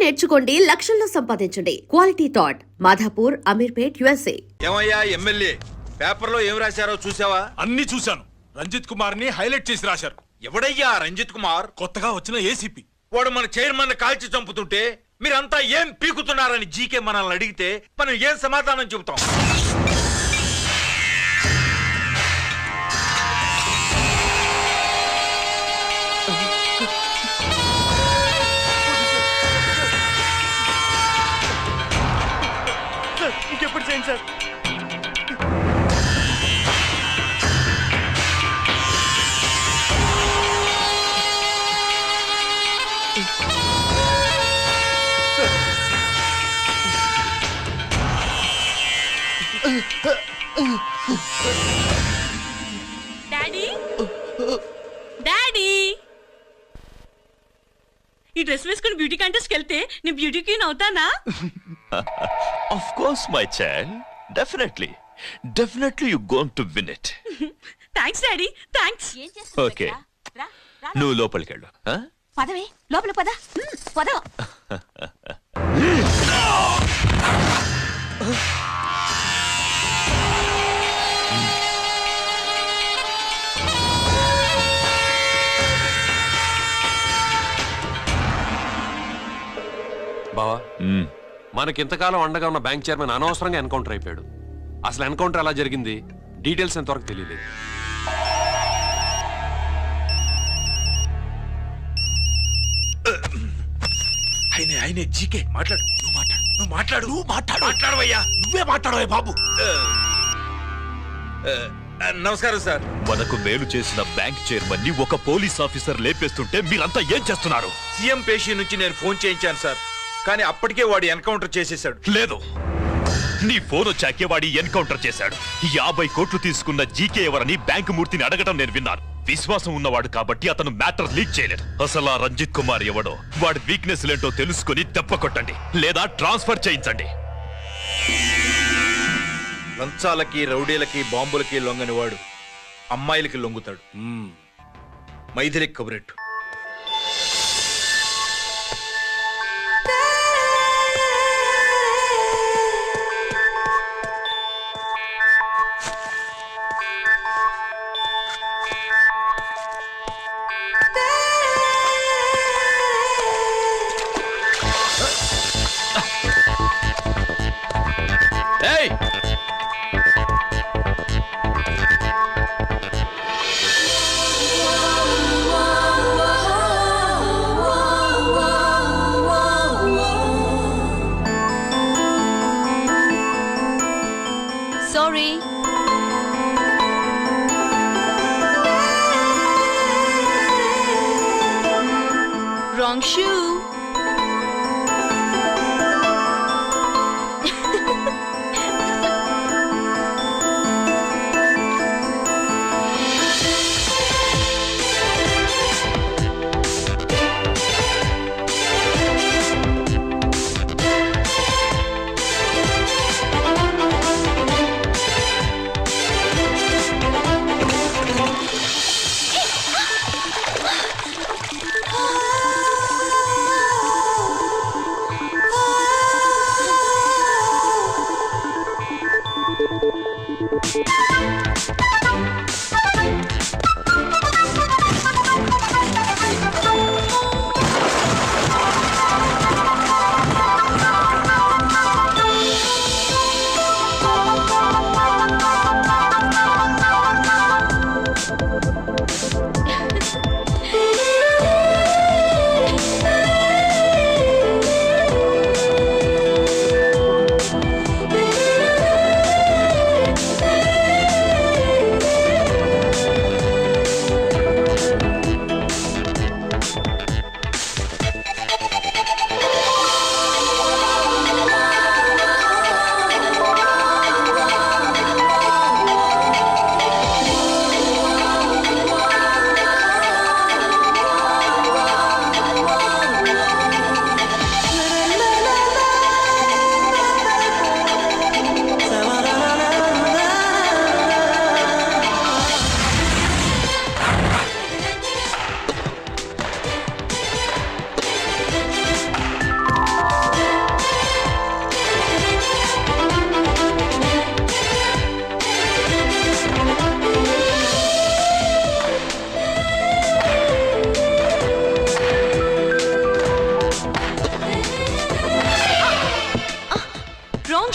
నేర్చుకోండి, లక్షల్లో సంపాదించండి. Quality thought Madhapur, Ameerpet, USA. ఏమయ్యా ఎమ్మెల్యే, పేపర్లో ఏం రాశారో చూసావా? అన్ని చూశాను. రంజిత్ కుమార్ ని హైలైట్ చేసి రాశారు. ఎవడయ్యా రంజిత్ కుమార్? కొత్తగా వచ్చిన ఏసీపీ. వాడు మన చైర్మన్ కాల్చి చంపుతుంటే మీరంతా ఏం పీకుతున్నారని జీకే మనల్ని అడిగితే మనం ఏం సమాధానం చెబుతాం? ఇంకెప్పుడు చేయండి సార్. డాడీ డాడీ, ఈ డ్రెస్ వేసుకుని బ్యూటీ కాంటెస్ట్కి వెళ్తే నేను బ్యూటీ క్వీన్ అవుతానా? Of course, my child. Definitely. Definitely you're going to win it. Thanks daddy, thanks. Okay. నువ్వు లోపలికి వెళ్ళు. పదవే, లోపల పద. పద. బావా, మనకింతకాలం అండగా ఉన్న బ్యాంక్ చైర్మన్ అనవసరంగా ఎన్కౌంటర్ అయిపోయాడు. అసలు ఎన్కౌంటర్ ఎలా జరిగింది, డీటెయిల్స్ ఎంతవరకు తెలియలేదు. ఆయనే జీకే మాట్లాడు. మాట్లాడవయ్యా. నువ్వే మాట్లాడవే బాబు. నమస్కారం సార్. మనకు మేలు చేసిన బ్యాంక్ చైర్మన్ ని ఒక పోలీస్ ఆఫీసర్ లేపేస్తుంటే మీరంతా ఏం చేస్తున్నారు? సీఎం పేషీ నుంచి నేను ఫోన్ చేయించాను సార్, కానీ అప్పటికే వాడు ఎన్కౌంటర్ చేసేశాడు. లేదు, నీ ఫోన్ వచ్చాకే వాడి ఎన్కౌంటర్ చేశాడు. 50 కోట్లు తీసుకున్న జీకే ఎవరని బ్యాంకు మూర్తిని అడగటం నేను విన్నాను. విశ్వాసం ఉన్నవాడు కాబట్టి అతను మ్యాటర్ లీక్ చేయలేదు. అసలు ఆ రంజిత్ కుమార్ ఎవడో, వాడి వీక్నెస్ లేంటో తెలుసుకుని దెబ్బ కొట్టండి, లేదా ట్రాన్స్ఫర్ చేయించండి. లంచాలకి, రౌడీలకి, బాంబులకి లొంగని వాడు అమ్మాయిలకి లొంగుతాడు. మైథిలికి కబురెట్టు. ఏయ్, sorry. Wrong shoe.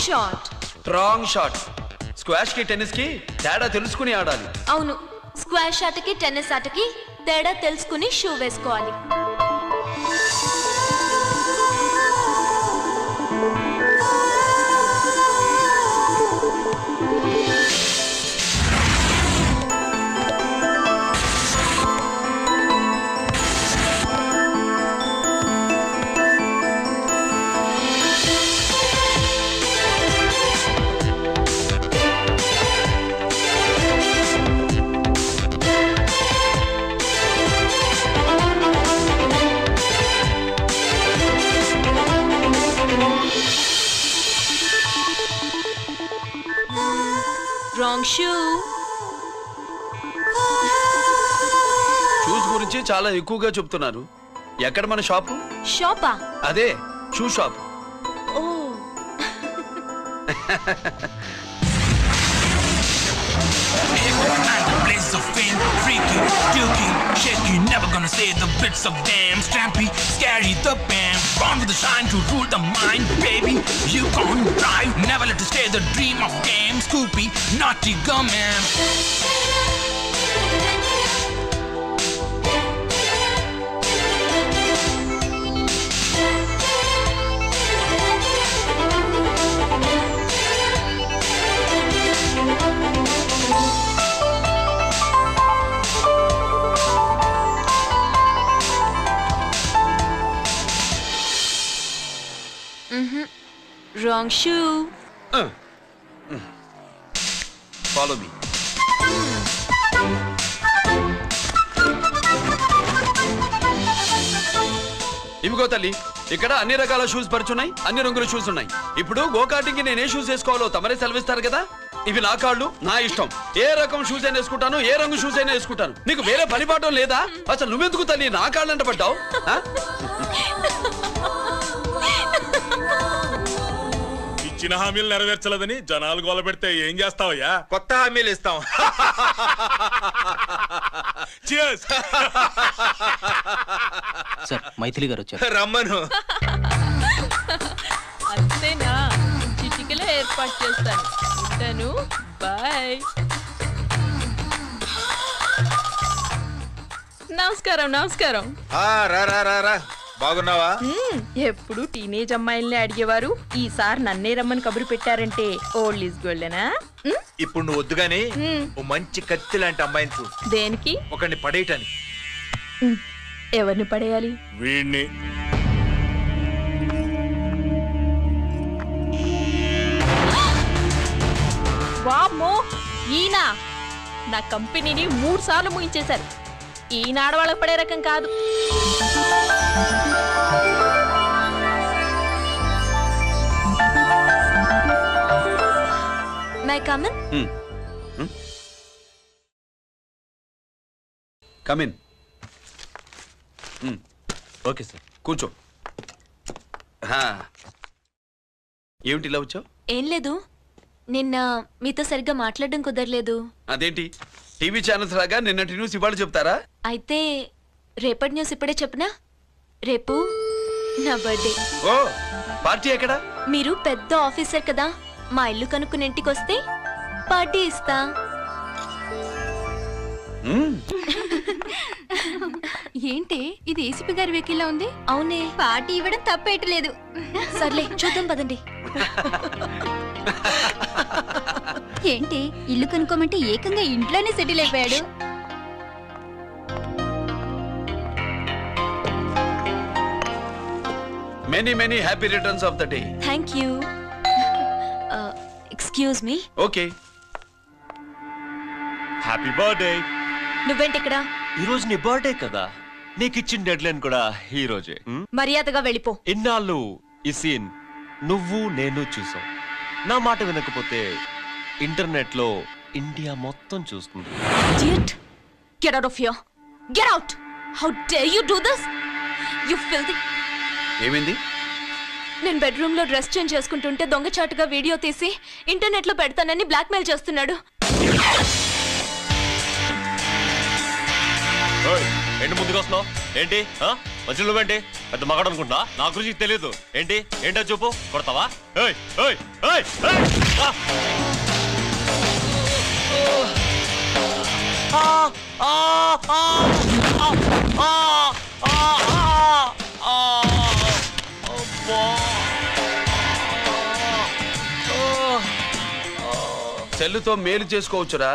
Shot. Wrong shot. Squash కి టెన్నిస్ కి తేడా తెలుసుకుని ఆడాలి. అవును, స్క్వాష్ ఆటకి టెన్నిస్ ఆటకి తేడా తెలుసుకుని షూ వేసుకోవాలి. Wrong shoe. షూస్ గురించి చాలా ఎక్కువగా చెప్తున్నారు. ఎక్కడ మన షాపు? షాపా? అదే షూ షాప్. ఓ. Place of fame, freaky, dukey, shaky, never gonna say the bits of damn stampy, scary the band, born with the shine to rule the mind, baby, you can't drive, never let it stay the dream of game, Scoopy, naughty gumman. Wrong shoe. Follow me. ఇవిగో తల్లి, ఇక్కడ అన్ని రకాల shoes పరుచున్నాయి, అన్ని రంగుల shoes ఉన్నాయి. ఇప్పుడు go-karting కి నేను ఏ షూస్ వేసుకోవాలో తమరే సెలవిస్తారు కదా. ఇవి నా కాళ్ళు, నా ఇష్టం. ఏ రకం షూస్ అయినా వేసుకుంటాను, ఏ రంగు షూస్ అయినా వేసుకుంటాను. నీకు వేరే పనిపాటం లేదా? అసలు నువ్వెందుకు తల్లి నా కాళ్ళంట పడ్డావు? ఇచ్చిన హామీలు నెరవేర్చలేదని జనాలు గోల పెడితే ఏం చేస్తావయ్యా? కొత్త హామీలు ఇస్తాం. Cheers. సార్ మైథిలి గారు వచ్చారు. రమ్మను. అంతేనా? చిటికలో ఏర్పాటు చేస్తాను. ఉంటాను. బాయ్. నమస్కారం. నమస్కారం. రా రా రా రా. బాగున్నావా? ఎప్పుడు టీనేజ్ అమ్మాయిల్ని అడిగేవారు, ఈసారి నన్నే రమ్మని కబురు పెట్టారంటే ఓల్డ్ ఈజ్ గోల్డెనా? ఇప్పుడు నువ్వు వద్దు గాని ఓ మంచి కత్తి లాంటి అమ్మాయిని చూడు. దేనికి? ఒకరిని పడేయటానికి. ఎవరిని పడేయాలి? వీణ్ణి. వామ్మో, ఈయన నా కంపెనీని 3 సార్లు ముగించేశారు. ఈయన ఆడవాళ్ళకి పడే రకం కాదు. May I come in? Come in. Okay sir. కూర్చో. ఏమిటి ఇలా వచ్చావు? ఏం లేదు, నిన్న మీతో సరిగ్గా మాట్లాడడం కుదరలేదు. అదేంటి, టీవీ ఛానల్స్ లాగా నిన్నటి న్యూస్ ఇవాళ చెప్తారా? అయితే రేపటి న్యూస్ ఇప్పుడే చెప్పనా? రేపు నా బర్త్డే. ఓ, పార్టీ ఎక్కడా? మీరు పెద్ద ఆఫీసర్ కదా, మా ఇల్లు కనుక్కుని ఇంటికి వస్తే పార్టీ ఇస్తా. ఏంటి ఇది ఏసీపీ గారి వెహికల్లా ఉంది? అవునే, పార్టీ ఇవ్వడం తప్పేయట్లేదు. సర్లే చూద్దాం పదండి. ఏంటి ఇల్లు కొనుక్కోమంటే ఏకంగా ఇంట్లోనే సెటిల్ అయిపోయాడు. Many happy returns of the day. Thank you. Excuse me. Okay. Happy birthday. నువ్వేంటి ఇక్కడ? ఈ రోజు నీ బర్త్డే కదా, నీకు ఇచ్చిన డెడ్ లైన్ కూడా ఈ రోజే. మర్యాదగా వెళ్ళిపో. ఇన్నాళ్ళు ఈ సీన్ నువ్వు నేను చూసాం. నా మాట వినకపోతే ఇంటర్నెట్ లో ఇండియా మొత్తం చూస్తుంది. Idiot! Get out of here! Get out! How dare you do this? You filthy! ఏమైంది? నేను బెడ్రూమ్ లో డ్రెస్ చేంజ్ చేసుకుంటుంటే దొంగచాటుగా వీడియో తీసి ఇంటర్నెట్ లో పెడతానని బ్లాక్మెయిల్ చేస్తున్నాడు. ఏంటి ముందుకు వస్తున్నావు? ఏంటి మధ్యలో నువ్వేంటి? పెద్ద మగాడు అనుకుంటా నా గురించి తెలియదు ఏంటి ఏంటో చూపు కొడతావా ఏయ్ ఏయ్ ఏయ్ ఏయ్ ఆ! ఆ! ఆ! ఆ! ఆ! ఆ! అబ్బా! సెల్లుతో మేలు చేసుకోవచ్చురా,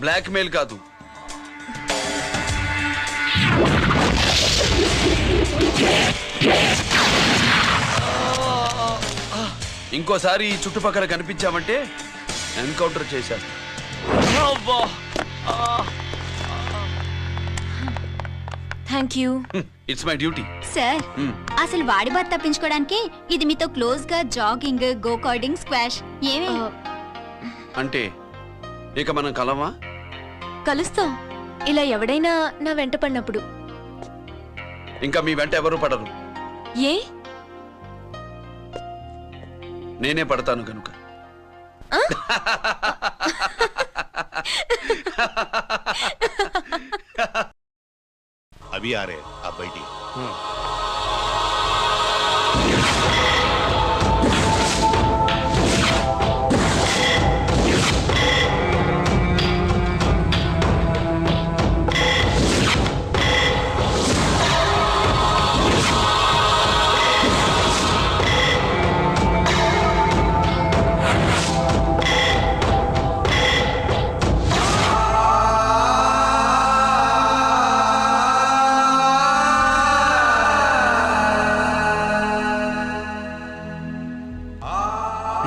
బ్లాక్ మెయిల్ కాదు. ఇంకోసారి ఈ చుట్టుపక్కల కనిపించామంటే ఎన్కౌంటర్ చేశారు. Thank you. It's my duty. Sir అసలు వాడి బాధ తప్పించుకోవడానికి ఇది మీతో క్లోజ్ గా జాగింగ్, గో కార్డింగ్, స్క్వాష్ ఏమే అంటే ఇక మనం కలవా? కలుస్తాం ఇలా ఎవడైనా నా వెంట పడినప్పుడు. ఇంకా మీ వెంట ఎవరు పడరు, ఏ? నేనే పడతాను కనుక. अभी आ रहे आप बैठिए।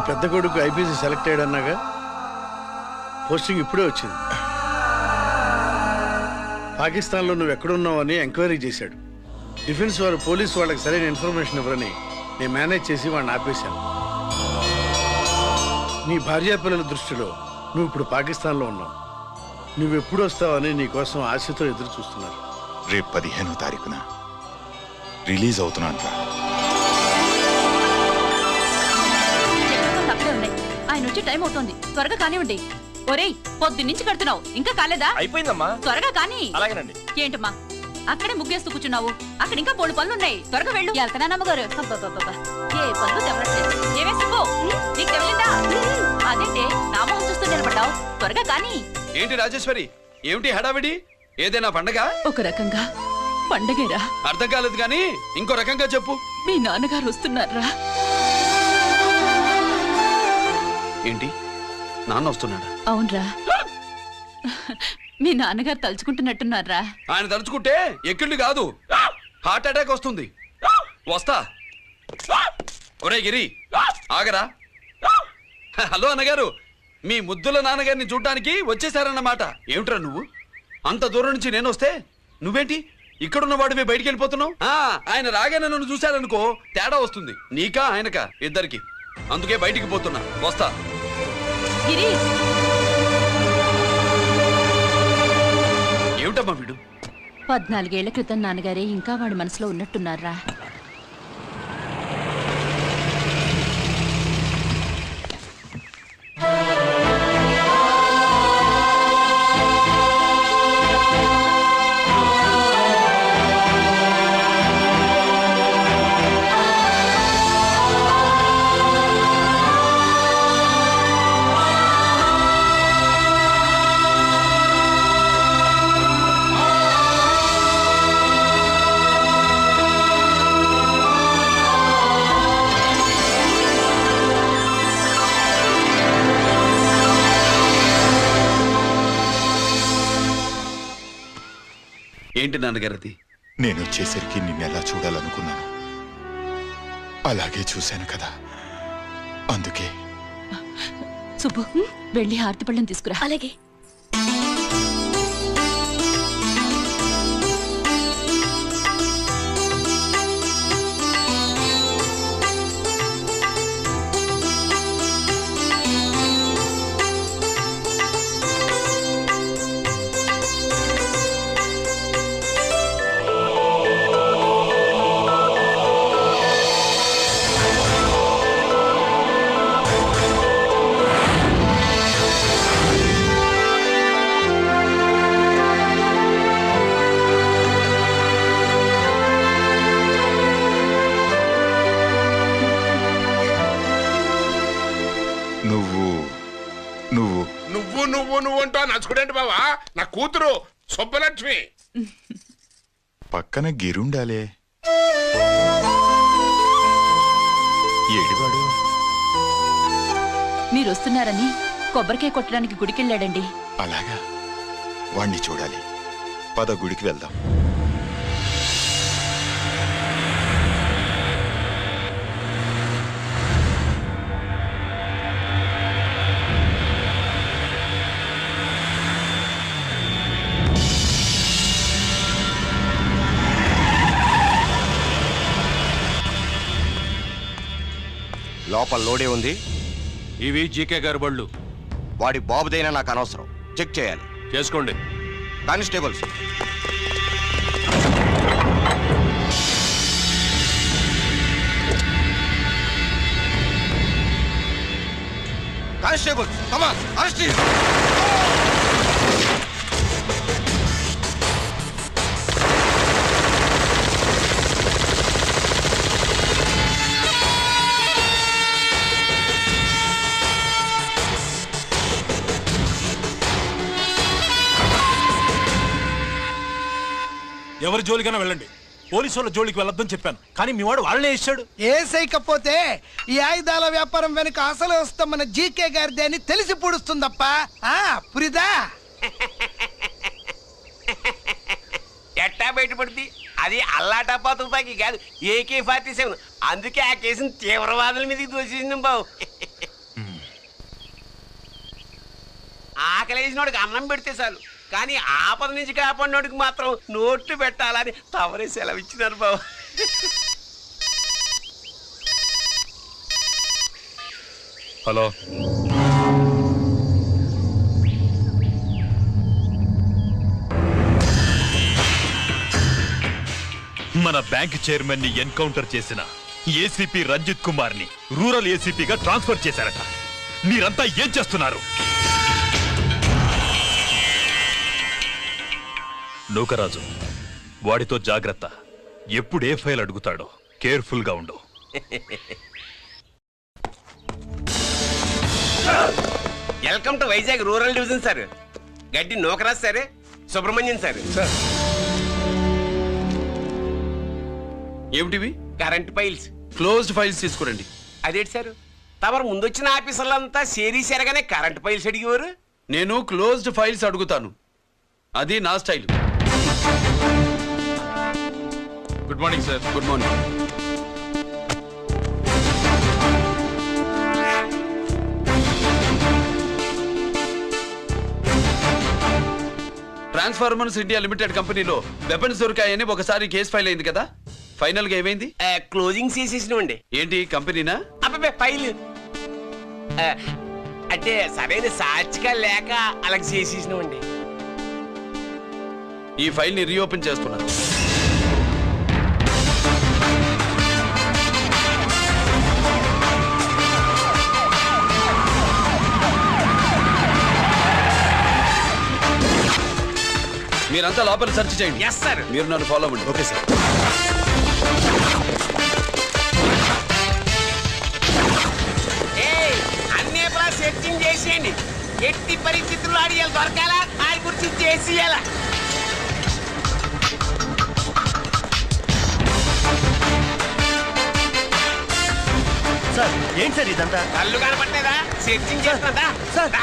పెద్ద కొడుకు ఐపీసీ సెలెక్ట్ అయ్యాడన్నాగా, పోస్టింగ్ ఇప్పుడే వచ్చింది. పాకిస్తాన్లో నువ్వు ఎక్కడున్నావు అని ఎంక్వైరీ చేశాడు. డిఫెన్స్ వారు పోలీసు వాళ్ళకి సరైన ఇన్ఫర్మేషన్ ఇవ్వరని నేను మేనేజ్ చేసి వాడిని ఆపేశాను. నీ భార్యా పిల్లల దృష్టిలో నువ్వు ఇప్పుడు పాకిస్తాన్లో ఉన్నావు. నువ్వెప్పుడు వస్తావని నీ కోసం ఆశతో ఎదురు చూస్తున్నారు. రేపు 15వ తారీఖున రిలీజ్ అవుతున్నాను రా. ఆయన వచ్చి టైం అవుతుంది, త్వరగా కానివ్వండి. ఒరేయ్, పొద్దున్నుంచి కడుతున్నావు, ఇంకా కాలేదా? అయిపోయిందమ్మా. త్వరగా కానీ. అలాగేనండి. ఏంటమ్మా అక్కడే ముగ్గేస్తూ కూర్చున్నావు? అక్కడ ఇంకా 3 పనులు ఉన్నాయి, త్వరగా వెళ్ళు. వెళ్తానా నమ్మగారు? అబ్బబ్బబ్బబ్బా, ఏ పనులు తెవరట్లేదు. ఏమే సుబ్బు, నీకు తెవలిందా? అదేంటే నా మొహం చూస్తూ నిలబడ్డావు, త్వరగా కానీ. ఏంటి రాజేశ్వరి, ఏమిటి హడావిడి? ఏదైనా పండగ? ఒక రకంగా పండగేరా. అర్థం కాలేదు గాని ఇంకో రకంగా చెప్పు. మీ నాన్నగారు వస్తున్నారా? ఏంటి, నాన్న వస్తున్నాడా? అవునరా, మీ నాన్నగారు తలుచుకుంటున్నట్టున్నారా? ఆయన తలుచుకుంటే ఎక్కిళ్ళు కాదు, హార్ట్ అటాక్ వస్తుంది. వస్తా. ఒరే గిరి, ఆగరా. హలో అన్నగారు, మీ ముద్దుల నాన్నగారిని చూడ్డానికి వచ్చేసారన్నమాట. ఏమిట్రా నువ్వు? అంత దూరం నుంచి నేను వస్తే నువ్వేంటి ఇక్కడున్న వాడివి బయటికి వెళ్ళిపోతున్నావు? ఆయన రాగానే నన్ను చూశారనుకో తేడా వస్తుంది, నీకా ఆయనకా ఇద్దరికి. అందుకే బయటికి పోతున్నా, వస్తా. గిరి, ఏమిటమ్మా వీడు? 14 ఏళ్ల క్రితం నాన్నగారే ఇంకా వాడి మనసులో ఉన్నట్టున్నారా? ఏంటి నాన్నగారిది? నేను వచ్చేసరికి నిన్నెలా చూడాలనుకున్నాను అలాగే చూశాను కదా, అందుకే. సుబ్బు, వెళ్ళి హారతి పళ్ళం తీసుకురా. అలాగే. నువ్వు నువ్వు నువ్వు నువ్వు నువ్వు అంటా నచ్చుకునేంటి బావా? నా కూతురు సుబ్బలక్ష్మి. పక్కన గిరుండాలే. ఏడివాడు? మీరు వస్తున్నారని కొబ్బరికాయ కొట్టడానికి గుడికెళ్ళాడండి. అలాగా, వాణ్ణి చూడాలి. పద గుడికి వెళ్దాం. లోపల లోడే ఉంది. ఇవి జీకే గారి బళ్ళు. వాడి బాబుదైనా నాకు అనవసరం. చెక్ చేయాలి. చేసుకోండి. Constables, constables, come on, arrest him. ఎవరి జోలికైనా వెళ్ళండి, పోలీసు వాళ్ళ జోలికి వెళ్ళొద్దని చెప్పాను, కానీ మీ వాడు వాళ్ళనే ఇచ్చాడు. ఏసైకపోతే ఈ ఆయుధాల వ్యాపారం వెనుక అసలు వస్తాం మన జీకే గారిదే అని తెలిసి పూడుస్తుందప్ప. పురిదా ఎట్టా బయటపడింది? అది అల్లాటప్పా తుపాకి కాదు, AK-47. అందుకే ఆ కేసును తీవ్రవాదుల మీదకి దోషింది బావు. ఆకలేసినోడికి అన్నం పెడితే చాలు, కానీ ఆపద నుంచి కాపాడినోడికి మాత్రం నోట్లు పెట్టాలని తవరే సెలవు ఇచ్చినారు బాబు. హలో, మన బ్యాంక్ చైర్మన్ ని ఎన్కౌంటర్ చేసిన ఏసీపీ రంజిత్ కుమార్ ని రూరల్ ఏసీపీగా ట్రాన్స్ఫర్ చేశారట. మీరంతా ఏం చేస్తున్నారు? నూకరాజు, వాడితో జాగ్రత్త. ఎప్పుడు ఏ ఫైల్ అడుగుతాడో కేర్ఫుల్ గా ఉండు. Welcome to Vizag rural division sir. Gaddi Nookaraj sir, Subrahmanyam sir. ఏమిటివి? Current files. క్లోజ్డ్ ఫైల్స్ తీసుకురండి. అదేంటి సార్, తమరు ముందొచ్చిన ఆఫీసర్లంతా సిరీస్ ఎరగానే కరెంట్ ఫైల్స్ అడిగేవారు. నేను క్లోజ్డ్ ఫైల్స్ అడుగుతాను, అది నా style. Good morning sir. Good morning. Transformers India limited కంపెనీలో వెపన్స్ దొరికాయని ఒకసారి కేసు ఫైల్ అయింది కదా, ఫైనల్ గా ఏమైంది? క్లోజింగ్ చేసేసినండి. ఏంటి కంపెనీనా? అబ్బాయి ఫైల్ అంటే సరైన సాక్షిగా లేక అలా చేసేసినామండి. ఈ ఫైల్ ని రీఓపెన్ చేస్తున్నా. మీరంతా లోపల సెర్చ్ చేయండి. Yes sir. మీరు నన్ను ఫాలో అవ్వండి. Okay sir. అన్ని సెర్చింగ్ చేసేయండి. ఎట్టి పరిస్థితుల్లో ఆడియాలు దొరకాలా, ఆడి గురించి చేసేయాలా. సార్ ఏంటి సార్ ఇదంతా? కళ్ళు కనపట్టలేదా? సెర్చింగ్ చేస్తుందా సార్?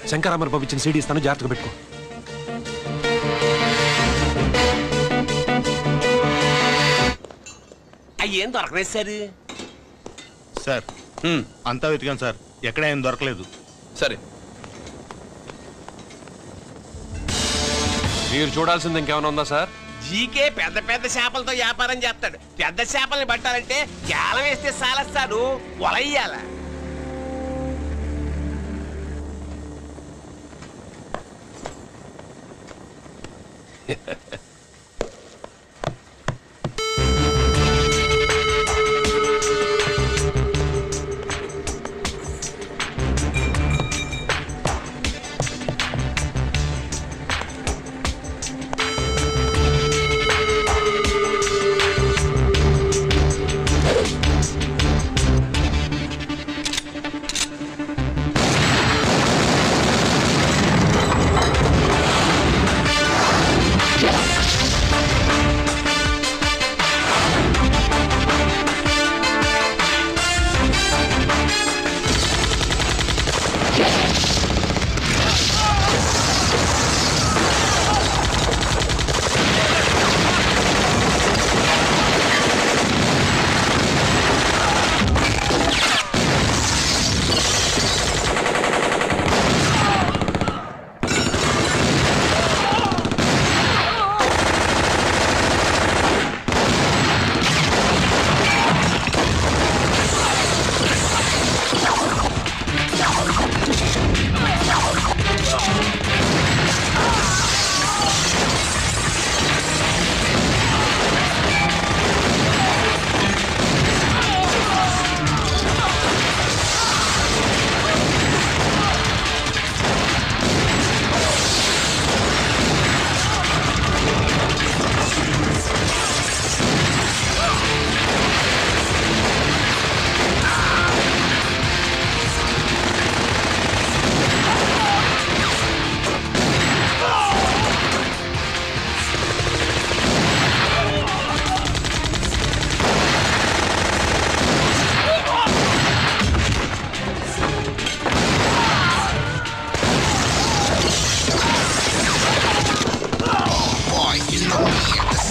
శంకరామర్ పంపించిన సీడీ ఇస్తాను, జాగ్రత్తగా పెట్టుకో. అయ్యేం దొరకలేదు సార్. సార్ అంతా వెతికాను సార్, ఎక్కడ ఏం దొరకలేదు. సరే, మీరు చూడాల్సింది ఇంకేమైనా ఉందా సార్? జీకే పెద్ద పెద్ద చేపలతో వ్యాపారం చేస్తాడు. పెద్ద చేపల్ని పట్టాలంటే కేలం వేస్తే సాలస్తాడు, వలయ్యాల.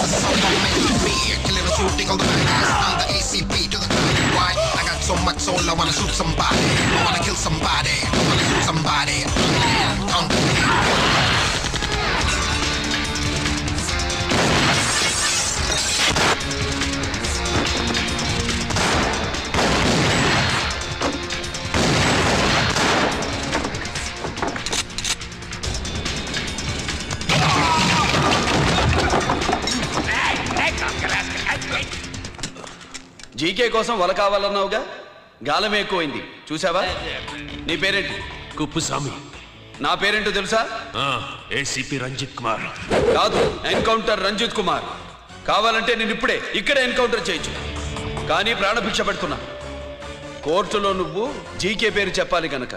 the sound don't mention me. Kill it or shoot, they go the badass. I'm the ACP to the why? I got so much soul, I wanna shoot somebody. I wanna kill somebody. I wanna shoot somebody. GK కోసం వల కావాలన్నావుగా, గాలమే ఎక్కువైంది చూసావా? నీ పేరేంటి? కుప్పుస్వామి. నా పేరేంటో తెలుసా? ACP Ranjith Kumar. కాదు, ఎన్కౌంటర్ రంజిత్ కుమార్. కావాలంటే నేను ఇప్పుడే ఇక్కడే ఎన్కౌంటర్ చేయొచ్చు, కానీ ప్రాణభిక్ష పెడుతున్నా. కోర్టులో నువ్వు జీకే పేరు చెప్పాలి కనుక.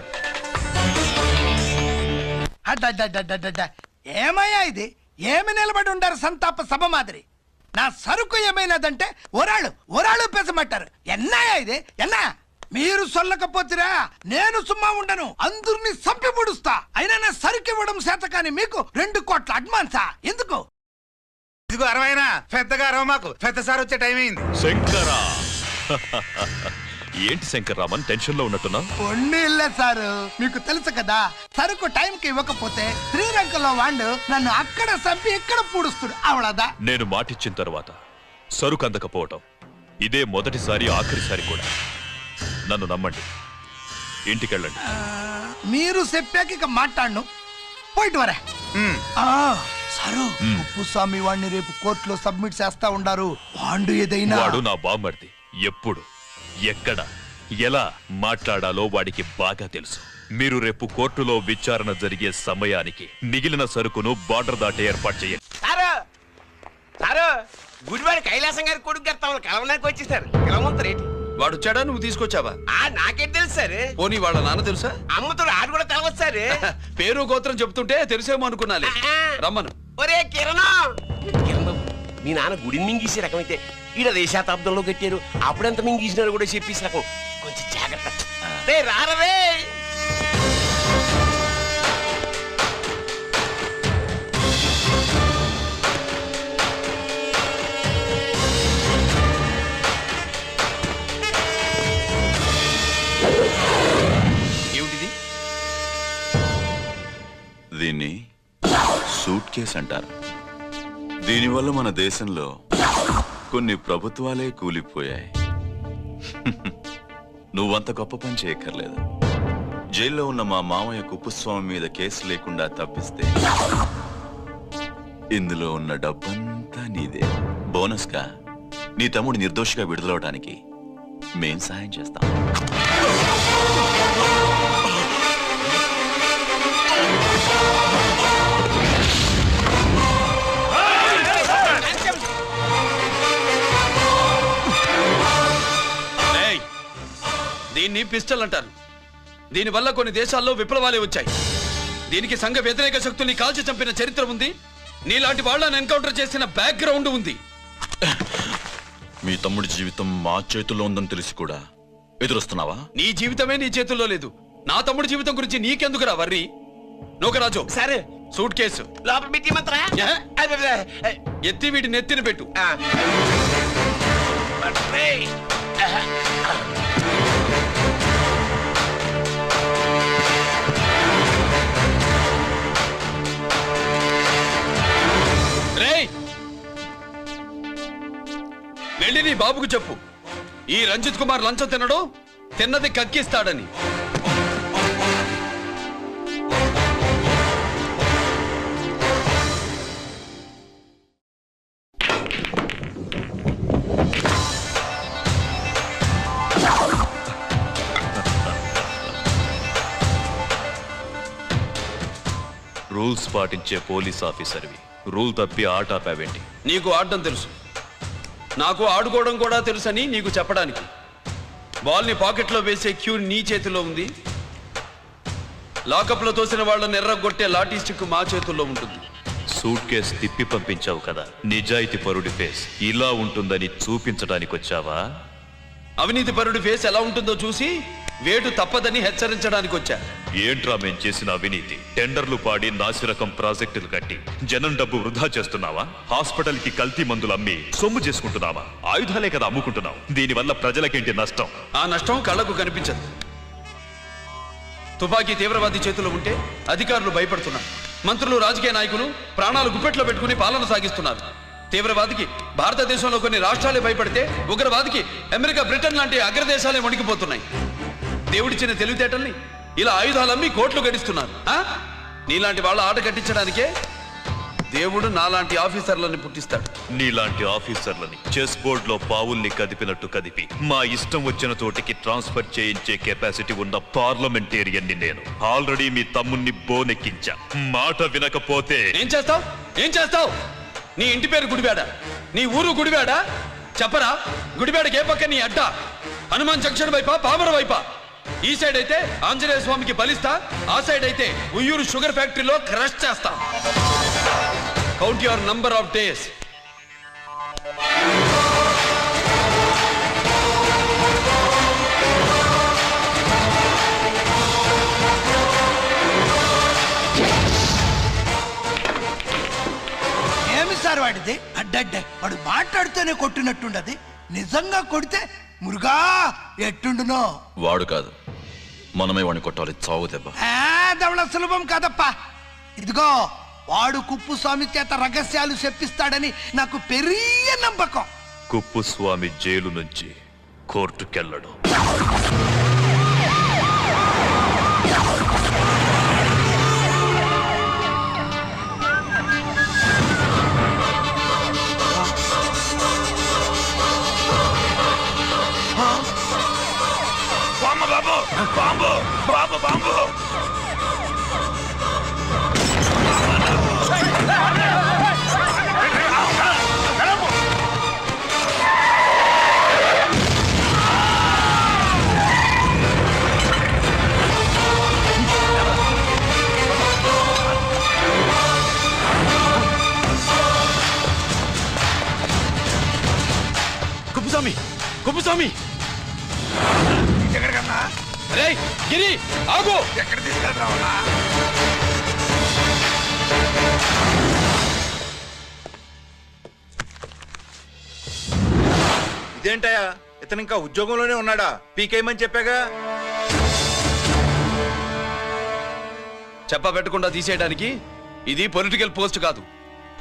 ఏమయ్యా ఇది? ఏమి నిలబడి ఉండారు సంతాప సభ మాదిరి? నా సరుకు ఏమైనదంటే ఒరాళ్ళు పెసమంటారు. ఎన్నాయా ఇది? ఎన్నా మీరు సొల్లకపోతురా నేను సుమ్మా ఉండను, అందరినీ సంపి పొడుస్తా. అయినా నా సరుకు ఇవ్వడం చేత కానీ మీకు 2 కోట్ల అడ్వాన్సా? ఎందుకు? ఇదిగో 60 పెద్దగా అరవ, మాకు పెద్ద సార్ వచ్చే టైం అయింది. శంకరా ఏంటి శంకర్రామన్ టెన్షన్ లో ఉన్నట్టున్నా? పొన్నీళ్ళే సారు, మీకు తెలుసు కదా, సరుకు టైంకి ఇవ్వకపోతే శ్రీలంకలో వాడు నన్ను అక్కడ చంపి ఇక్కడ పూడుస్తుడు. అవడదా? నేను మాటిచ్చిన తర్వాత సరుకు అందకపోవటం ఇదే మొదటిసారి, ఆఖరిసారి కూడా. నన్ను నమ్మండి, ఇంటికెళ్ళండి. మీరు చెప్పాక ఇక మాట్లాడను, పోయిట్ వరే. సారు, ఉప్పుస్వామి వాడిని రేపు కోర్టులో సబ్మిట్ చేస్తా ఉండారు. వాడు ఏదైనా వాడు నా బామ్మర్ది. ఎప్పుడు, ఎక్కడ, ఎలా మాట్లాడాలో వాడికి బాగా తెలుసు. మీరు రేపు కోర్టులో విచారణ జరిగే సమయానికి మిగిలిన సరుకును బార్డర్ దాటి ఏర్పాటు చేయండి. గుడివాడి కైలాసం గారి కొడుకు గారు తమను కలవడానికి వచ్చేసారు. పిలవమంటారేంటి? వాడు వచ్చాడా, నువ్వు తీసుకొచ్చావా? నాకేం తెలుసు సార్. పోనీ వాళ్ళ నాన్న తెలుసా? అమ్మతో ఆడు కూడా తెలవచ్చు సార్. పేరు గోత్రం చెప్తుంటే తెలిసేమో అనుకున్నాలే. రమ్మను. ఒరే కిరణ్ బాబు, మీ నాన్న గుడిని మింగేసే రకమైతే ఈడ దేశాతాబ్దంలో కట్టారు. అప్పుడెంత మింగేసినారు కూడా చెప్పేసి రకం. కొంచెం జాగ్రత్త. రారవే. ఏమిటిది? దీన్ని సూట్ కేస్ అంటారు. దీనివల్ల మన దేశంలో కొన్ని ప్రభుత్వాలే కూలిపోయాయి. నువ్వంత గొప్ప పని చేయక్కర్లేదు. జైల్లో ఉన్న మా మామయ్య కుప్పుస్వామి మీద కేసు లేకుండా తప్పిస్తే ఇందులో ఉన్న డబ్బంతా నీదే. బోనస్గా నీ తమ్ముడు నిర్దోషిగా విడుదలవడానికి మేం సాయం చేస్తాం. దీన్ని పిస్టల్ అంటారు. దీనివల్ల కొన్ని దేశాల్లో విప్లవాలే వచ్చాయి. దీనికి సంఘ వ్యతిరేక శక్తుల్ని కాల్చి చంపిన చరిత్ర ఉంది. నీలాంటి వాళ్ళని ఎన్కౌంటర్ చేసిన బ్యాక్గ్రౌండ్ ఉంది. మీ తమ్ముడి జీవితం మా చేతుల్లో ఉందని తెలిసి కూడా ఎదురొస్తున్నావా? నీ జీవితమే నీ చేతుల్లో లేదు. నా తమ్ముడి జీవితం గురించి నీకెందుకురా వర్రి? నోకరాజు, సరే సూట్ కేసు లోపల పెట్టి మంత్రా ఎత్తి వీటి నెత్తిన పెట్టు. వెళ్ళి నీ బాబుకు చెప్పు, ఈ రంజిత్ కుమార్ లంచం తినడు, తిన్నది కక్కిస్తాడని. రూల్స్ పాటించే పోలీస్ ఆఫీసర్వి రూల్ తప్పి ఆట ఆపావేంటి? నీకు ఆడడం తెలుసు, నాకు ఆడుకోవడం కూడా తెలుసని నీకు చెప్పడానికి. బాల్ని పాకెట్లో వేసే క్యూ నీ చేతిలో ఉంది. లాకప్లో తోసిన వాళ్ళని ఎర్రగొట్టే లాఠీ స్టిక్ మా చేతుల్లో ఉంటుంది. సూట్ కేసు తిప్పి పంపించావు కదా, నిజాయితీ పరుడి ఫేస్ ఇలా ఉంటుందని చూపించడానికి వచ్చావా? అవినీతి పరుడి ఫేస్ ఎలా ఉంటుందో చూసి వేటు తప్పదని హెచ్చరించడానికి వచ్చా. ఏంట్రా మేం చేసిన అవినీతి? టెండర్లు పాడి నాసిరకం ప్రాజెక్టులు కట్టి జనం డబ్బు వృధా చేస్తున్నావా? హాస్పిటల్ కి కల్తీ మందులు అమ్మి సొమ్ము చేసుకుంటున్నావా? ఆయుధాలే కదా అమ్ముకుంటున్నావు. దీనివల్ల ప్రజలకేంటి నష్టం? ఆ నష్టం కళ్ళకు కనిపించదు. తుపాకీ తీవ్రవాది చేతిలో ఉంటే అధికారులు భయపడుతున్నారు. మంత్రులు, రాజకీయ నాయకులు ప్రాణాలు గుప్పెట్లో పెట్టుకుని పాలన సాగిస్తున్నారు. తీవ్రవాదికి భారతదేశంలో కొన్ని రాష్ట్రాలే భయపడితే ఉగ్రవాదికి అమెరికా, బ్రిటన్ లాంటి అగ్రదేశాలే వణికిపోతున్నాయి. దేవుడిచ్చిన తెలివితేటల్ని ఇలా ఆయుధాలమ్మి కోట్లు గడిస్తున్నారు. నీలాంటి వాళ్ళ ఆట కట్టించడానికే దేవుడు నాలాంటి ఆఫీసర్లని పుట్టిస్తాడు. నీలాంటి ఆఫీసర్లని చెస్ బోర్డ్ లో పావుల్ని కదిపినట్టు కదిపి మా ఇష్టం వచ్చిన చోటికి ట్రాన్స్ఫర్ చేయించే కెపాసిటీ ఉన్న పార్లమెంటేరియన్ని నేను. ఆల్రెడీ మీ తమ్ముణ్ణి బోనెక్కించా. మాట వినకపోతే ఏం చేస్తావు? ఏం చేస్తావు? నీ ఇంటి పేరు గుడివాడ, నీ ఊరు గుడివాడ. చెప్పరా, గుడివాడకి ఏ పక్క నీ అడ్డ? హనుమాన్ జంక్షన్ వైపా, పామర వైపా? ఈ సైడ్ అయితే ఆంజనేయ స్వామికి బలిస్తా, ఆ సైడ్ అయితే ఉయ్యూరు షుగర్ ఫ్యాక్టరీలో క్రష్ చేస్తా. Count your number of days. ఏమి సార్ వాడిది? అడ్డడ్డే వాడు మాట్లాడుతూనే కొట్టినట్టుండది. నిజంగా కొడితే మురుగా ఎట్టుండునో. వాడు కాదు, మనమే వాడిని కొట్టాలి. చావు దెబ్బ. దవళ సులభం కాదప్పా. ఇదిగో వాడు కుప్పుస్వామి చేత రహస్యాలు చెప్పిస్తాడని నాకు పెరియ నమ్మకం. కుప్పుస్వామి జైలు నుంచి కోర్టుకెళ్ళడు. Bomb bomb bomb. Kuppuswamy, Kuppuswamy! ఎక్కడికన్నా? రేయ్ గిరి, ఆగు! ఎక్కడ తీసుకెళ్తావా? ఇదేంటయ్యా, ఇతను ఇంకా ఉద్యోగంలోనే ఉన్నాడా? పీకేయమని చెప్పాగా. చెప్పబెట్టకుండా తీసేయడానికి ఇది పొలిటికల్ పోస్ట్ కాదు,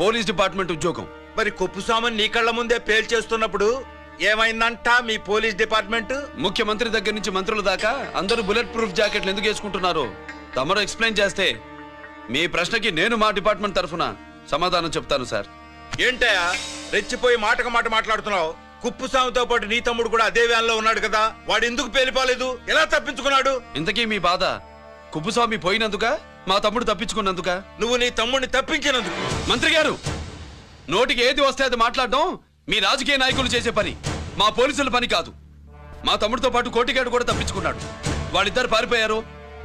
పోలీస్ డిపార్ట్మెంట్ ఉద్యోగం. మరి కుప్పుస్వామిని నీ కళ్ళ ముందే పేల్చేస్తున్నప్పుడు ఏమైందంట మీ పోలీస్ డిపార్ట్మెంట్? ముఖ్యమంత్రి దగ్గర నుంచి మంత్రుల దాకా అందరూ బుల్లెట్ ప్రూఫ్ జాకెట్లు ఎందుకు వేసుకుంటున్నారు తమరు ఎక్స్ప్లెయిన్ చేస్తే మీ ప్రశ్నకి నేను మా డిపార్ట్మెంట్ తరఫున సమాధానం చెప్తాను సార్. ఏంటయ్యా రెచ్చిపోయి మాటకు మాట మాట్లాడుతున్నావు? కుప్పుస్వామితో పాటు నీ తమ్ముడు కూడా అదే వ్యాన్లో ఉన్నాడు కదా, వాడు ఎందుకు పేలిపోలేదు? ఎలా తప్పించుకున్నాడు? ఇంతకీ మీ బాధ కుప్పుస్వామి పోయినందుక, మా తమ్ముడు తప్పించుకున్నందుక? నువ్వు నీ తమ్ముడిని తప్పించినందుకు. మంత్రి గారు, నోటికి ఏది వస్తే అది మాట్లాడడం మీ రాజకీయ నాయకులు చేసే పని, మా పోలీసుల పని కాదు. మా తమ్ముడితో పాటు కోటిగాడు కూడా తప్పించుకున్నాడు. వాళ్ళిద్దరు పారిపోయారు.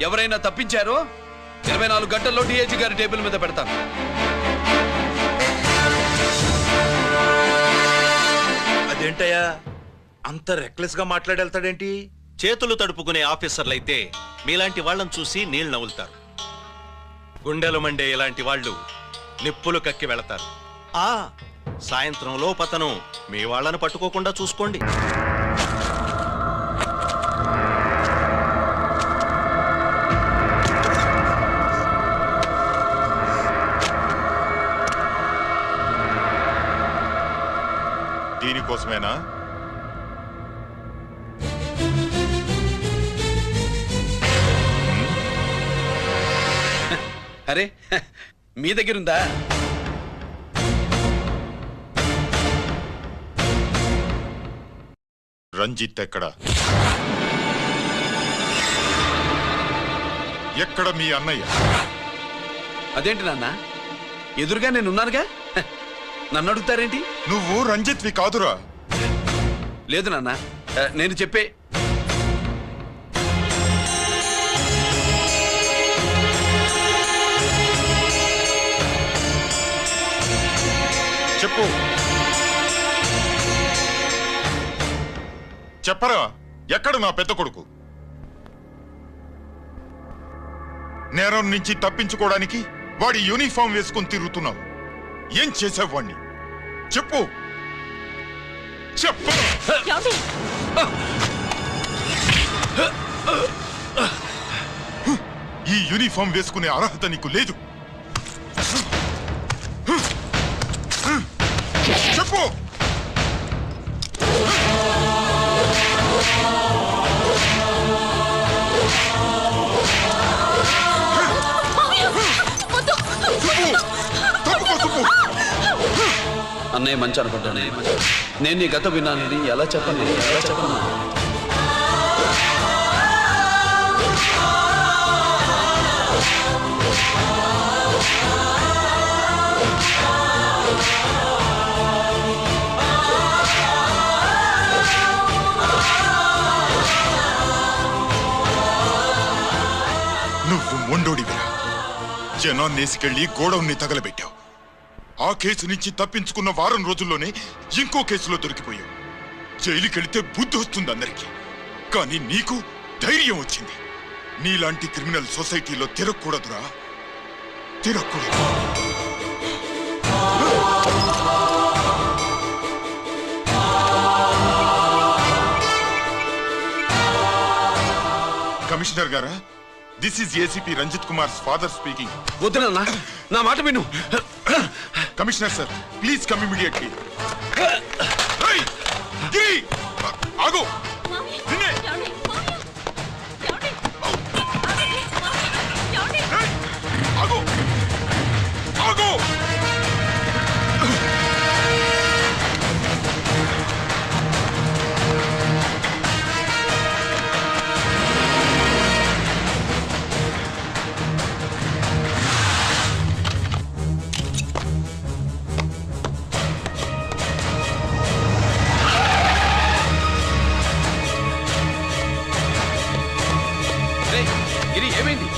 ఎవరైనా తప్పించారో 24 గంటల్లో డిఐజీ గారి టేబుల్ మీద పెడతాను. అదేంటయ్యా అంత రెక్లెస్ గా మాట్లాడేళ్తాడేంటి? చేతులు తడుపుకునే ఆఫీసర్లైతే మీలాంటి వాళ్ళని చూసి నీళ్ళు నవ్వులుతారు. గుండెలు మండే ఇలాంటి వాళ్ళు నిప్పులు కక్కి వెళతారు. సాయంత్రంలో పతను మీ వాళ్ళను పట్టుకోకుండా చూసుకోండి. దీనికోసమేనా? అరే మీ దగ్గరుందా? రంజిత్ ఎక్కడ? ఎక్కడ మీ అన్నయ్య? అదేంటి నాన్న, ఎదురుగా నేనున్నానుగా, నన్ను అడుగుతారేంటి? నువ్వు రంజిత్వి కాదురా. లేదు నాన్న, నేను చెప్పే చెప్పు. చెప్పరా, ఎక్కడ నా పెద్ద కొడుకు? నేరం నుంచి తప్పించుకోవడానికి వాడి యూనిఫామ్ వేసుకొని తిరుగుతున్నావు. ఏం చేసావు వాణ్ణి? చెప్పు చెప్పు. ఈ యూనిఫామ్ వేసుకునే అర్హత నీకు లేదు. చెప్పు. అన్నయ్య మంచి అనుకుంటానే. నేను నీ గత విన్నానని ఎలా చెప్పను? నువ్వు మొండోడివిరా. జనాన్నేసుకెళ్లి గోడౌన్ని తగలబెట్టావు. ఆ కేసు నుంచి తప్పించుకున్న వారం రోజుల్లోనే ఇంకో కేసులో దొరికిపోయావు. జైలుకెళ్తే బుద్ధి వస్తుంది అందరికీ, కానీ నీకు ధైర్యం వచ్చింది. నీలాంటి క్రిమినల్ సొసైటీలో తిరగకూడదురా, తిరగకూడదు. కమిషనర్ గారా, this is ACP Ranjith Kumar father speaking. వద్దునన్నా, నా మాట విను. Commissioner sir, please come immediately. Giri, ఆగు. నిన్నే. ఆగు, ఆగు. గిరి, ఏమైంది?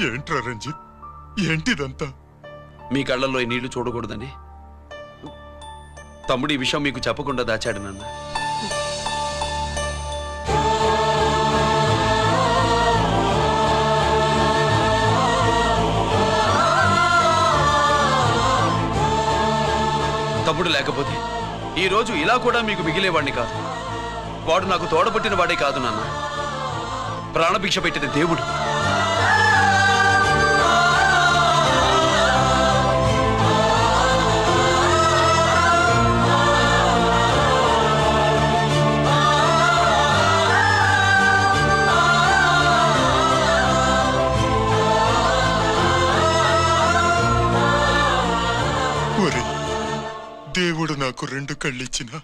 ఏంట్రా రంజిత్, ఏంటిదంతా? మీ కళ్ళల్లో ఈ నీళ్లు చూడకూడదని తమ్ముడు ఈ విషయం మీకు చెప్పకుండా దాచాడు నాన్న. తమ్ముడు లేకపోతే ఈ రోజు ఇలా కూడా మీకు మిగిలేవాడిని కాదు. వాడు నాకు తోడబుట్టిన వాడే కాదు నాన్న, ప్రాణభిక్ష పెట్టిన దేవుడు. దేవుడు నాకు 2 కళ్ళిచ్చినా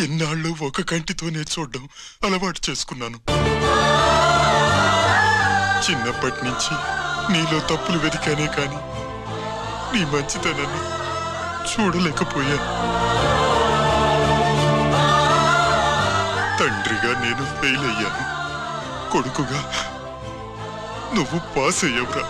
ఎన్నాళ్ళు ఒక కంటితోనే చూడడం అలవాటు చేసుకున్నాను. చిన్నప్పటి నుంచి నీలో తప్పులు వెతికానే కాని నీ మంచితనాన్ని చూడలేకపోయాను. తండ్రిగా నేను ఫెయిల్ అయ్యాను, కొడుకుగా నువ్వు పాస్ అయ్యవురా.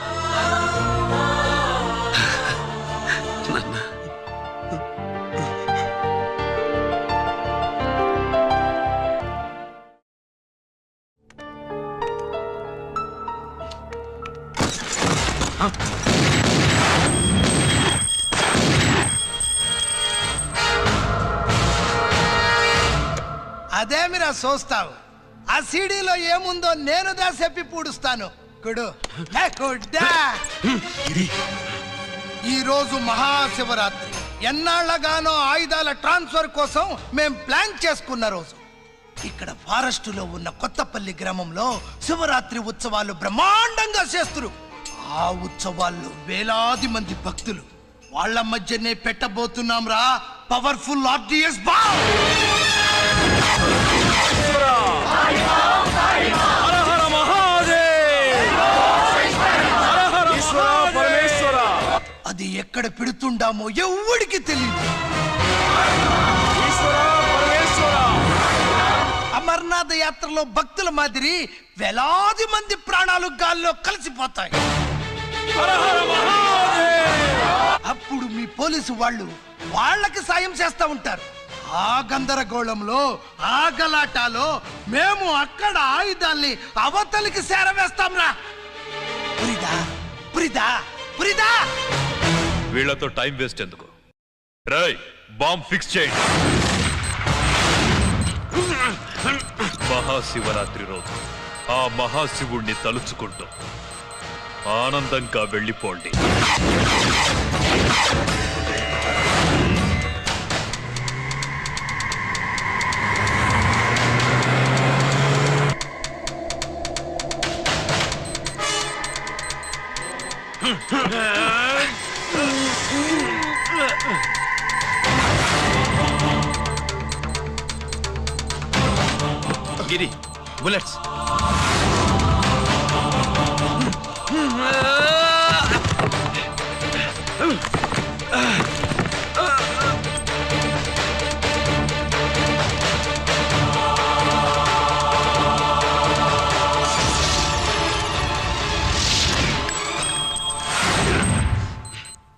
అదేమిరా చూస్తావు? ఆ సీడీలో ఏముందో నేను దాసెప్పి పూడుస్తాను. కుడు ఈ రోజు మహాశివరాత్రి. ఎన్నాళ్లగానో ఆయుధాల ట్రాన్స్ఫర్ కోసం మేం ప్లాన్ చేసుకున్న రోజు. ఇక్కడ ఫారెస్టులో ఉన్న కొత్తపల్లి గ్రామంలో శివరాత్రి ఉత్సవాలు బ్రహ్మాండంగా చేస్తున్నారు. ఆ ఉత్సవాల్లో వేలాది మంది భక్తులు వాళ్ళ మధ్యనే పెట్టబోతున్నాం రా పవర్ఫుల్ ఆర్డిఎస్ బాంబ్. అది ఎక్కడ పెడుతుండామో ఎవ్వడికి తెలియదు. అమర్నాథ్ యాత్రలో భక్తుల మాదిరి వేలాది మంది ప్రాణాలు గాల్లో కలిసిపోతాయి. అప్పుడు మీ పోలీసు వాళ్ళు వాళ్ళకి సాయం చేస్తా ఉంటారు. ఆ గందరగోళంలో ఆ గలాటాలో మేము అక్కడ ఆయుధాల్ని అవతలికి చేరవేస్తాం రా. పురిదా పురిదా పురిదా. వీళ్లతో టైం వేస్ట్ ఎందుకు? రై బాంబ్ ఫిక్స్ చేయండి. మహాశివరాత్రి రోజు ఆ మహాశివుణ్ణి తలుచుకుంటూ ఆనందంగా వెళ్ళిపోండి. గిరి బుల్లెట్స్.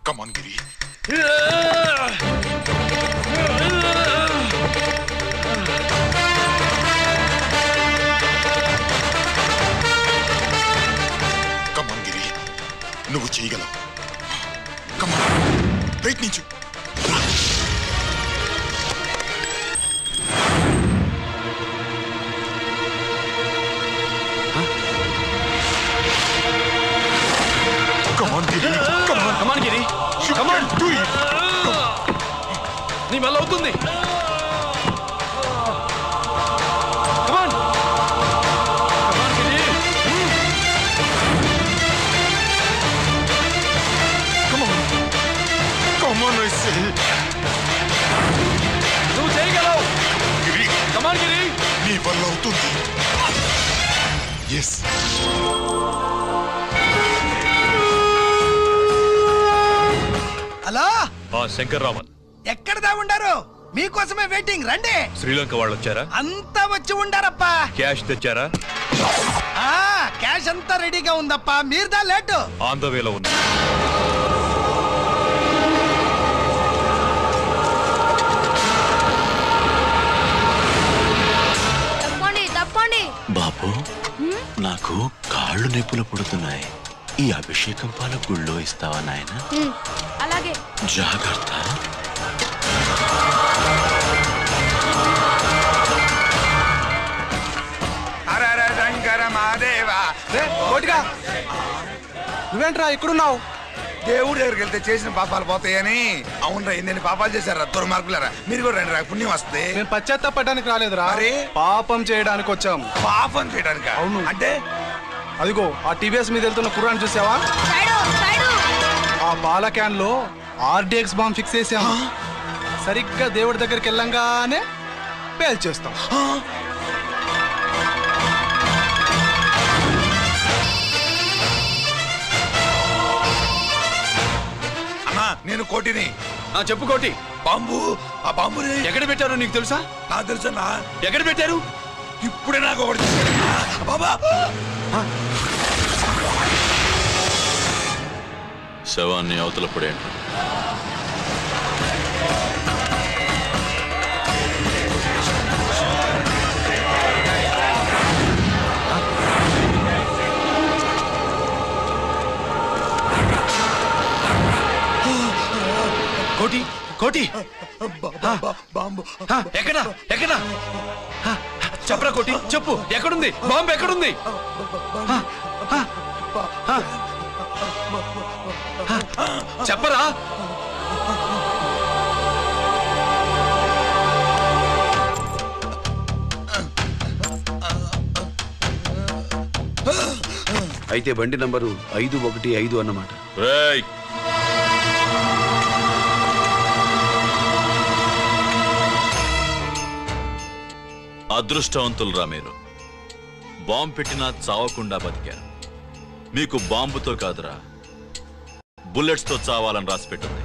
Come on, Giri. నువ్వు చేయగలవు. ప్రయత్నించు. నీ వల్ల అవుతుంది. నువ్వు చేయగలవు. కమాన్ గిరి. నీ వల్ల అవుతుంది. ఎస్. హలో శంకర్ రామన్, ఎక్కడ దా ఉండారు? మీకోసమే వెయిటింగ్. రండి. శ్రీలంక వాళ్ళు వచ్చారా? అంతా వచ్చి ఉండారప్పా. క్యాష్ తెచ్చారా? క్యాష్ అంతా రెడీగా ఉందప్పా. మీరుదా లేటు. ఆన్ ద వేలో ఉంది. బాబు, నాకు కాళ్ళు నొప్పులు పుడుతున్నాయి. ఈ అభిషేకం పాల గుళ్ళో ఇస్తావా నాయన? అలాగే. జాగ్రత్త. నువ్వేంట్రా ఇక్కడున్నావు? దేవుడి దగ్గరికి వెళ్తే చేసిన పాపాలు పోతాయని. అవునరా, ఎన్ని పాపాలు చేశారా దుర్మార్గులారా. మీరు కూడా రండి రా, పుణ్యం వస్తే. మేము పశ్చాత్తాపడడానికి రాలేదురా, పాపం చేయడానికి వచ్చాం. పాపం చేయడానికి? అవును. అంటే అదిగో ఆ టీవీఎస్ మీద వెళ్తున్న కుర్రాన్ని చూసావా? ఆ పాల క్యాన్ లో ఆర్డిఎక్స్ బాంబ్ ఫిక్స్ చేసాం. సరిగ్గా దేవుడి దగ్గరికి వెళ్ళంగానే పేల్చేస్తాం. నేను కోటిని. చెప్పు కోటి. బాంబు, ఆ బాంబుని ఎక్కడ పెట్టారో నీకు తెలుసా? నాకు తెలుసన్నా. ఎక్కడ పెట్టారు? ఇప్పుడే నాకు ఒకటి బాబా. శవాన్ని అవతల పడేయండి. కోటి కోటి. బాంబు ఎక్కడ ఎక్కడ చెప్పరా కోటి, చెప్పు. ఎక్కడుంది బాంబు? ఎక్కడుంది? చెప్పరా. అయితే బండి నంబరు 515 అన్నమాట. రేయ్, అదృష్టవంతులురా మీరు. బాంబు పెట్టినా చావకుండా బతికారు. మీకు బాంబుతో కాదురా, బుల్లెట్స్ తో చావాలని రాసి పెట్టింది.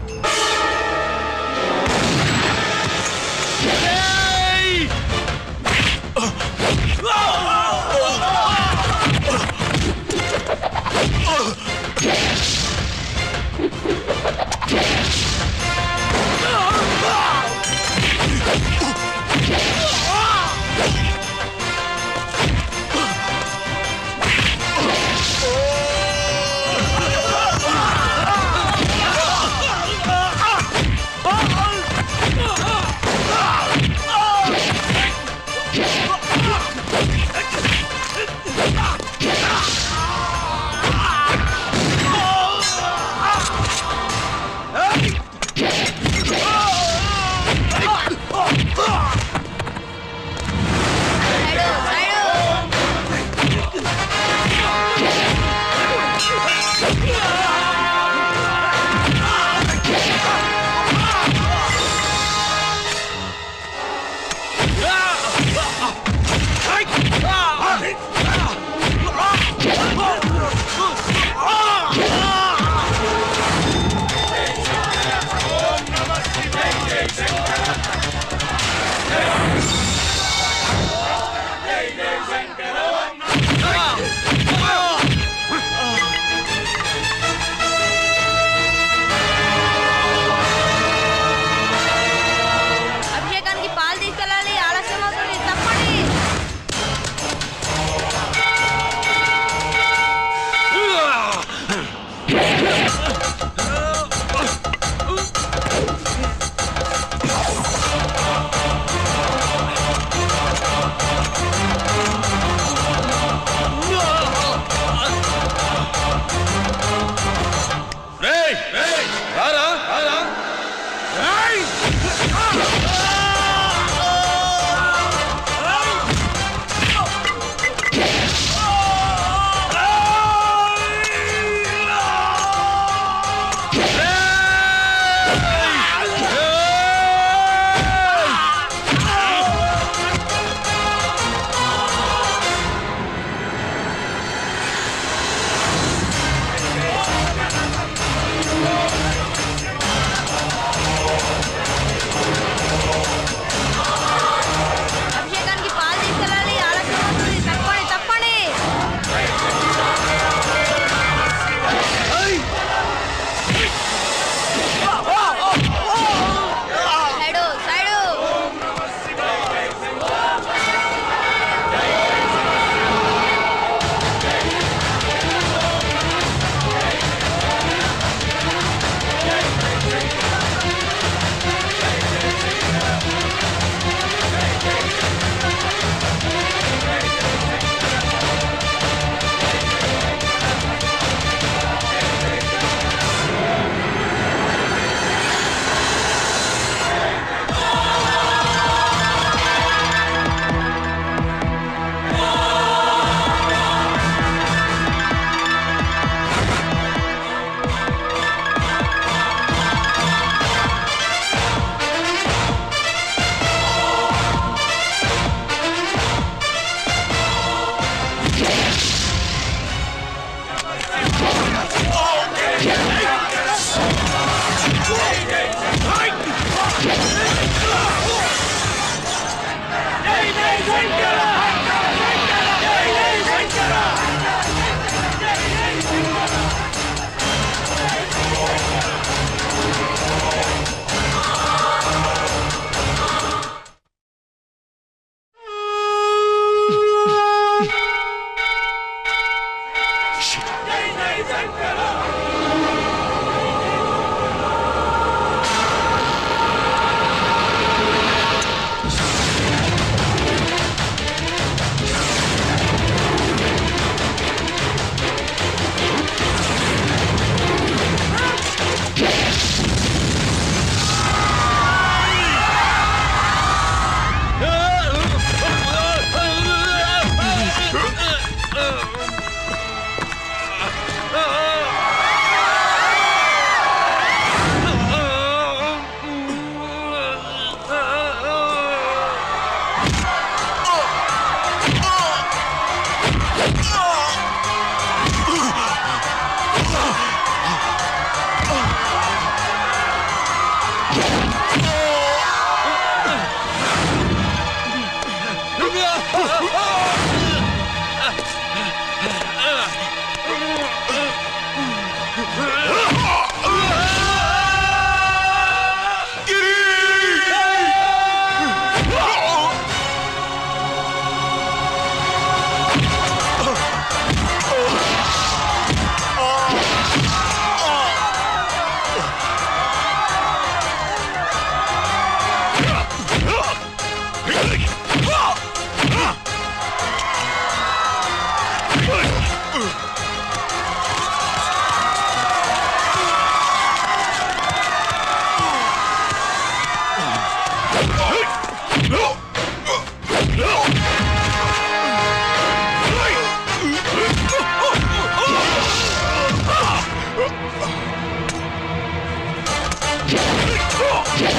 గిరి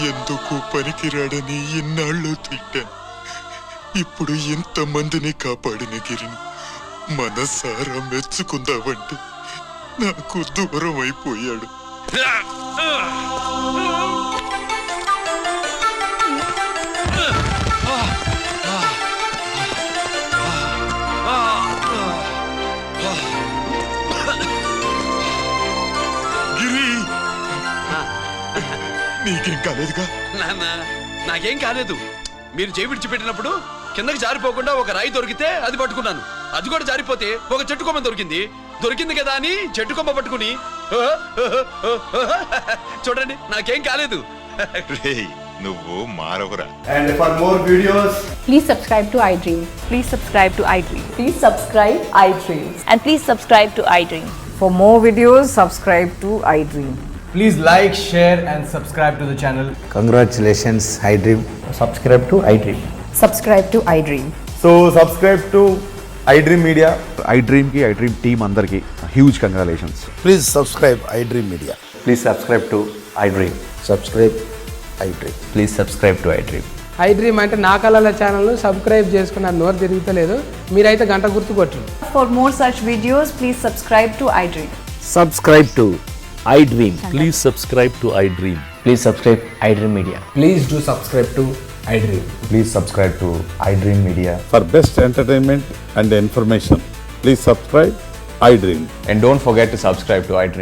ఎందుకు పనికిరాడని ఎన్నాళ్ళు తిట్టాను. ఇప్పుడు ఎంతమందిని కాపాడిన గిరిని మనసారా మెచ్చుకుందామంటే నాకు దూరం అయిపోయాడు. గిరి నీకేం కాలేదుగా? నాన్న నాకేం కాలేదు. మీరు చేయి విడిచిపెట్టినప్పుడు కిందకి జారిపోకుండా ఒక రాయి దొరికితే అది పట్టుకున్నాను. అది కూడా జారిపోతే ఒక చెట్టు కొమ్మ దొరికింది కదా అని చెట్టు కొమ్మ పట్టుకుని చూడండి నాకేం కాలేదు. నువ్వు మారవురా. And for more videos, Please subscribe to iDream. Please subscribe to iDream. Please subscribe iDream. And please subscribe to iDream. For more videos, subscribe to iDream. please like, share and subscribe to the channel. Congratulations, iDream. Subscribe to iDream. Subscribe to iDream. So subscribe to iDream Media. iDream ki iDream team andarki huge congratulations. Please subscribe iDream Media. Please subscribe to iDream. Subscribe iDream. Please subscribe to iDream. iDream అంటే నా కళల channel subscribe చేసుకున్న నోరు తిరుగుతలేదు. మీరైతే గంట గుర్తు కొట్టండి. For more such videos, please subscribe to iDream. Subscribe to iDream. Please subscribe to iDream. Please subscribe iDream Media. Please do subscribe to iDream. Please subscribe to iDream Media. For best entertainment and information, please subscribe iDream. And don't forget to subscribe to iDream.